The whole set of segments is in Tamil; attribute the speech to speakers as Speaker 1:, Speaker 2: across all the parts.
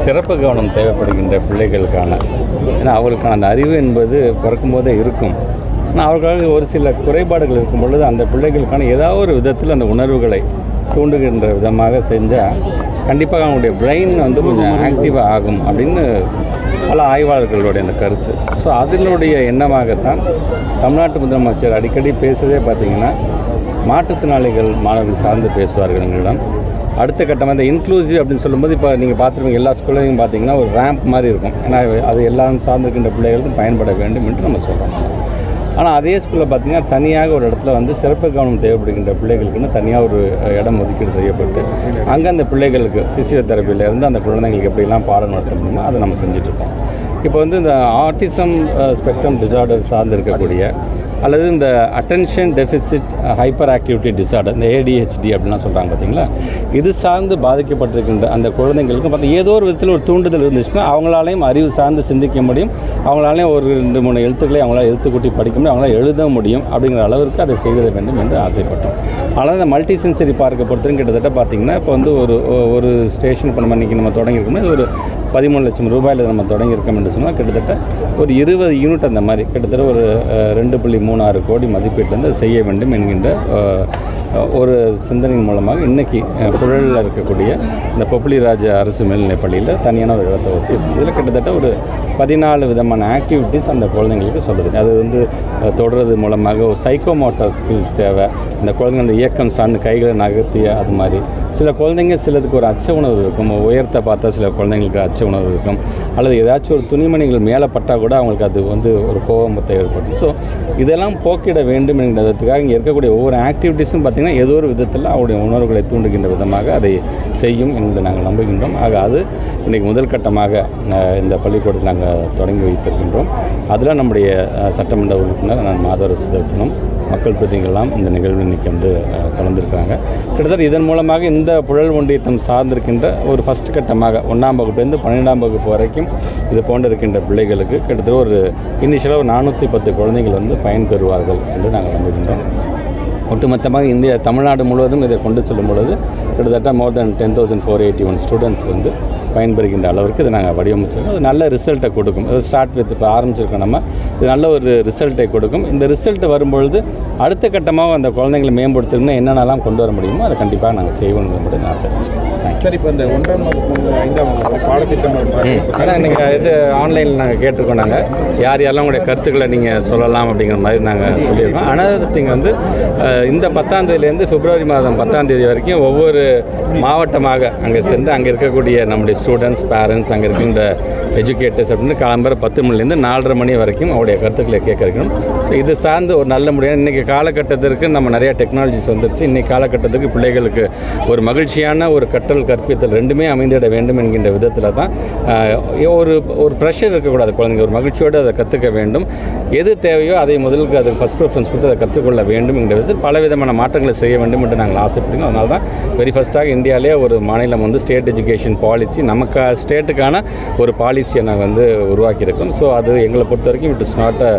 Speaker 1: சிறப்பு கவனம் தேவைப்படுகின்ற பிள்ளைகளுக்கான, ஏன்னா அவர்களுக்கான அந்த அறிவு என்பது பிறக்கும்போதே இருக்கும். ஆனால் அவர்களுக்காக ஒரு சில குறைபாடுகள் இருக்கும் பொழுது அந்த பிள்ளைகளுக்கான ஏதாவது ஒரு விதத்தில் அந்த உணர்வுகளை தூண்டுகின்ற விதமாக செஞ்சால் கண்டிப்பாக அவங்களுடைய பிரெயின் கொஞ்சம் ஆக்டிவாக ஆகும் அப்படின்னு பல ஆய்வாளர்களுடைய அந்த கருத்து. ஸோ அதனுடைய எண்ணமாகத்தான் தமிழ்நாட்டு முதலமைச்சர் அடிக்கடி பேசுவதே பார்த்திங்கன்னா மாற்றுத்திறனாளிகள் மாணவர்கள் சார்ந்து பேசுவார்கள் எங்களிடம். அடுத்த கட்டமாக இந்த இன்க்ளூசிவ் அப்படின்னு சொல்லும்போது இப்போ நீங்கள் பார்த்துருப்பீங்க எல்லா ஸ்கூல்லையும் பார்த்தீங்கன்னா ஒரு ரேம்ப் மாதிரி இருக்கும். ஏன்னா அது எல்லாம் சார்ந்திருக்கின்ற பிள்ளைகளுக்கும் பயன்பட வேண்டும் என்று நம்ம சொல்கிறோம். ஆனால் அதே ஸ்கூலில் பார்த்திங்கன்னா தனியாக ஒரு இடத்துல சிறப்பு கவனம் தேவைப்படுகின்ற பிள்ளைகளுக்குன்னு தனியாக ஒரு இடம் ஒதுக்கீடு செய்யப்பட்டு அங்கே அந்த பிள்ளைகளுக்கு ஃபிசியோதெரப்பியிலேருந்து அந்த குழந்தைங்களுக்கு எப்படிலாம் பாடம் நடத்த முடியுமோ அதை நம்ம செஞ்சிட்ருக்கோம். இப்போ இந்த ஆட்டிசம் ஸ்பெக்ட்ரம் டிசார்டர் சார்ந்து இருக்கக்கூடிய அல்லது இந்த attention deficit hyper activity disorder, இந்த ADHD அப்படின்லாம் சொல்கிறாங்க பார்த்தீங்களா, இது சார்ந்து பாதிக்கப்பட்டிருக்கின்ற அந்த குழந்தைங்களுக்கு ஏதோ ஒரு விதத்தில் ஒரு தூண்டுதல் இருந்துச்சுன்னா அவங்களாலையும் அறிவு சார்ந்து சிந்திக்க முடியும், அவங்களாலையும் ஒரு 2-3 எழுத்துக்களை அவங்களால எழுத்துக்கூட்டி படிக்க முடியும், அவங்களால எழுத முடியும் அப்படிங்கிற அளவிற்கு அதை செய்திட வேண்டும் என்று ஆசைப்பட்டோம். ஆனால் இந்த மல்டி சென்சரி பார்க்கை பொறுத்தவரைக்கும் கிட்டத்தட்ட பார்த்திங்கன்னா இப்போ ஒரு ஸ்டேஷன் இப்போ நம்ம தொடங்கியிருக்கோம்னா இது ஒரு 13 லட்சம் ரூபாயில் நம்ம தொடங்கியிருக்கோம் என்று சொன்னால் கிட்டத்தட்ட ஒரு 20 யூனிட் அந்த மாதிரி கிட்டத்தட்ட ஒரு 2.36 கோடி மதிப்பீட்டிலேருந்து செய்ய வேண்டும் என்கின்ற ஒரு சிந்தனையின் மூலமாக இன்றைக்கி புழலில் இருக்கக்கூடிய இந்த பொப்புளிராஜ அரசு மேல்நிலைப் பள்ளியில் தனியான ஒரு இடத்தை ஒட்டி இதில் கிட்டத்தட்ட ஒரு 14 விதமான ஆக்டிவிட்டீஸ் அந்த குழந்தைங்களுக்கு சொல்லுது. அது தொடர்றது மூலமாக ஒரு சைக்கோமோட்டார் ஸ்கில்ஸ் தேவை. இந்த குழந்தைங்க அந்த இயக்கம் சார்ந்து கைகளை நகர்த்திய அது மாதிரி சில குழந்தைங்க சிலதுக்கு ஒரு அச்ச உணர்வு இருக்கும். உயரத்தை பார்த்தா சில குழந்தைங்களுக்கு அச்ச உணர்வு இருக்கும். அல்லது ஏதாச்சும் ஒரு துணிமணிகள் மேலே பட்டால் கூட அவங்களுக்கு அது ஒரு கோபத்தை ஏற்படும். ஸோ இதெல்லாம் போக்கிட வேண்டும் என்கிறதுக்காக இங்கே இருக்கக்கூடிய ஒவ்வொரு ஆக்டிவிட்டீஸும் பார்த்திங்கன்னா ஏதோ ஒரு விதத்தில் அவருடைய உணர்வுகளை தூண்டுகின்ற விதமாக அதை செய்யும் என்று நாங்கள் நம்புகின்றோம். ஆக அது இன்றைக்கு முதல் கட்டமாக இந்த பள்ளிக்கூடத்தில் நாங்கள் தொடங்கி வைத்திருக்கின்றோம். அதில் நம்முடைய சட்டமன்ற உறுப்பினர் மாதவ சுதர்சனம் மக்கள் பிரதிநிதிகள்லாம் இந்த நிகழ்வு இன்றைக்கி கலந்துருக்காங்க. கிட்டத்தட்ட இதன் மூலமாக இந்த புழல் ஒன்றியத்தம் சார்ந்திருக்கின்ற ஒரு ஃபஸ்ட் கட்டமாக 1ஆம் வகுப்புலேருந்து 12ஆம் வகுப்பு வரைக்கும் இது போன்று இருக்கின்ற பிள்ளைகளுக்கு கிட்டத்தட்ட ஒரு இனிஷியலாக ஒரு 410 குழந்தைகள் பயன்பெறுவார்கள் என்று நாங்கள் நம்புகின்றோம். ஒட்டுமொத்தமாக தமிழ்நாடு முழுவதும் இதை கொண்டு செல்லும் பொழுது கிட்டத்தட்ட மோர் தென் 10,481 ஸ்டூடெண்ட்ஸ் பயன்பெறுகின்ற அளவிற்கு இதை நாங்கள் வடிவமைச்சிருக்கோம். அது நல்ல ரிசல்ட்டை கொடுக்கும். அது ஸ்டார்ட் வித் இப்போ ஆரம்பிச்சிருக்கோம் நம்ம. இது நல்ல ஒரு ரிசல்ட்டை கொடுக்கும். இந்த ரிசல்ட் வரும்பொழுது அடுத்த கட்டமாக அந்த குழந்தைங்களை மேம்படுத்தணும்னா என்னென்னலாம் கொண்டு வர முடியுமோ அதை கண்டிப்பாக நாங்கள் செய்வோம் என்பதை நான் தெரிஞ்சுக்கிறேன்.
Speaker 2: சார், இப்போ இந்த 1ஆம் வகுப்பு 5ஆம் வகுப்பு பாடத்திட்டம்
Speaker 1: அதான் நீங்கள் இது ஆன்லைனில் நாங்கள் கேட்டிருக்கோம். நாங்கள் யாரெல்லாம் உங்களுடைய கருத்துக்களை நீங்கள் சொல்லலாம் அப்படிங்கிற மாதிரி நாங்கள் சொல்லியிருக்கோம். அனதர் திங் இந்த 10ஆம் தேதியிலேருந்து பிப்ரவரி மாதம் 10ஆம் தேதி வரைக்கும் ஒவ்வொரு மாவட்டமாக அங்கே சென்று அங்கே இருக்கக்கூடிய நம்முடைய ஸ்டூடெண்ட்ஸ், பேரண்ட்ஸ், அங்கே இருக்கின்ற எஜுகேட்டர்ஸ் அப்படின்னு காலம்பர 10 மணிலேருந்து 4:30 மணி வரைக்கும் அவருடைய கருத்துக்களை கேட்க இருக்கணும். ஸோ இது சார்ந்து ஒரு நல்ல முடியாது. இன்றைக்கி காலகட்டத்திற்கு நம்ம நிறையா டெக்னாலஜிஸ் வந்துருச்சு. இன்றைக்கி காலகட்டத்துக்கு பிள்ளைகளுக்கு ஒரு மகிழ்ச்சியான ஒரு கற்பித்தல் ரெண்டுமே அமைந்திட வேண்டும் என்கின்ற விதத்தில் தான் ஒரு ப்ரெஷர் இருக்கக்கூடாது. குழந்தைங்க ஒரு மகிழ்ச்சியோடு அதை கற்றுக்க வேண்டும். எது தேவையோ அதை முதலுக்கு அது ஃபஸ்ட் ப்ரிஃபரன்ஸ் கொடுத்து அதை கற்றுக்கொள்ள வேண்டும் என்கிற விதத்தில் பலவிதமான மாற்றங்களை செய்ய வேண்டும் என்று நாங்கள் ஆசைப்படுறோம். அதனால தான் வெரி ஃபஸ்ட்டாக இந்தியாவிலே ஒரு மாநிலம் ஸ்டேட் எஜுகேஷன் பாலிசி நமக்கு ஸ்டேட்டுக்கான ஒரு பாலிசியை நாங்கள் உருவாக்கியிருக்கோம். ஸோ அது எங்களை பொறுத்த வரைக்கும் it is not a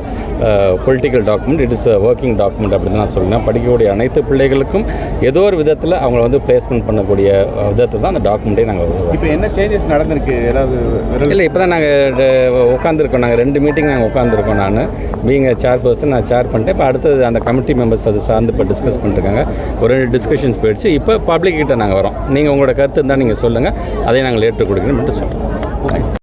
Speaker 1: political document, it is a working document அப்படின்னு நான் சொல்லுவேன். படிக்கக்கூடிய அனைத்து பிள்ளைகளுக்கும் ஏதோ ஒரு விதத்தில் அவங்கள பிளேஸ்மெண்ட் பண்ணக்கூடிய விதத்தில் தான் அந்த டாக்குமெண்ட்டே நாங்கள்
Speaker 2: இப்போ என்ன சேஞ்சஸ் நடந்திருக்கு ஏதாவது?
Speaker 1: இல்லை, இப்போ தான் நாங்கள் உட்காந்துருக்கோம். நாங்கள் 2 மீட்டிங் நாங்கள் உட்காந்துருக்கோம். நான் பீங் சேர் பர்சன் நான் சேர் பண்ணிட்டேன். இப்போ அடுத்தது அந்த கமிட்டி மெம்பர்ஸ் அது சார்ந்து இப்போ டிஸ்கஸ் பண்ணிருக்காங்க. ஒரு 2 டிஸ்கஷன்ஸ் போயிடுச்சு. இப்போ பப்ளிக் கிட்ட நாங்கள் வரோம். நீங்கள் உங்களோட கருத்து இருந்தால் நீங்கள் சொல்லுங்கள், அதை நாங்கள் ஏற்றுக் கொடுக்கணும்னு சொல்கிறோம்.